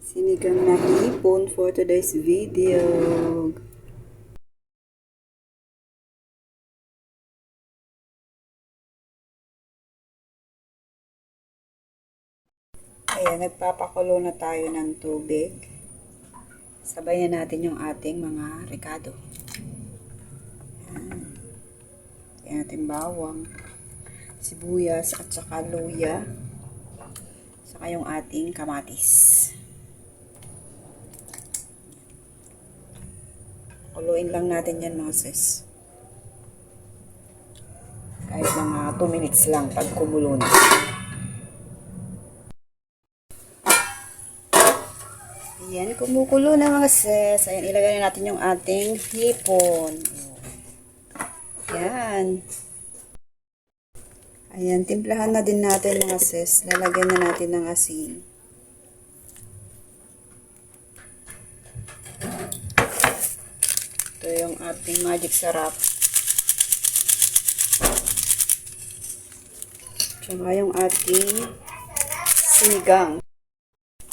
Sinigang na hipon for today's video. Ayan, nagpapakulo na tayo ng tubig. Sabay na natin yung ating mga rekado. Ayan. Ayan natin bawang, sibuyas at saka luya. Saka yung ating kamatis. Kuluin lang natin yan mga sis. Kahit mga 2 minutes lang pag kumulo na. Ayan, kumukulo na mga sis. Ayan, ilagay na natin yung ating hipon. Ayan. Ayan, timplahan na din natin mga sis. Lalagyan na natin ng asin. Ito yung ating magic sarap. Tsaka yung ating sinigang.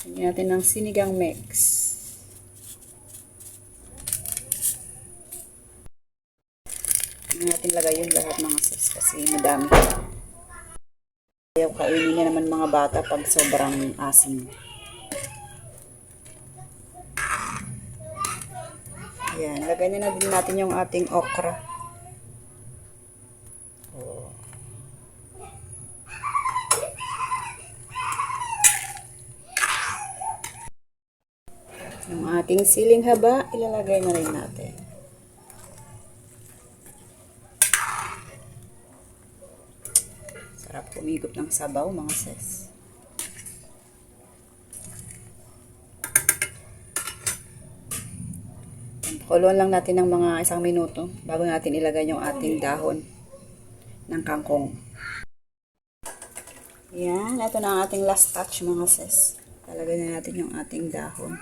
Lagyan natin ng sinigang mix. Hindi natin lagay yung lahat mga sis kasi madami. Ayaw kainin na naman mga bata pag sobrang asim. Ayan, lagay na din natin yung ating okra. Yung ating siling haba, ilalagay na rin natin. Sarap kumigop ng sabaw mga sis. Pakuluan lang natin ng mga 1 minuto bago natin ilagay yung ating dahon ng kangkong. Yan, ito na ang ating last touch mga sis. Lalagay na natin yung ating dahon.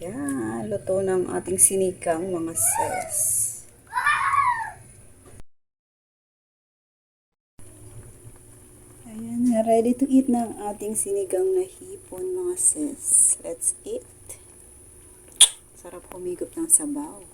Yan, luto ng ating sinigang mga sis. Ayan, ready to eat ng ating sinigang na hipon mga sis. Let's eat. Sarap humigop ng sabaw.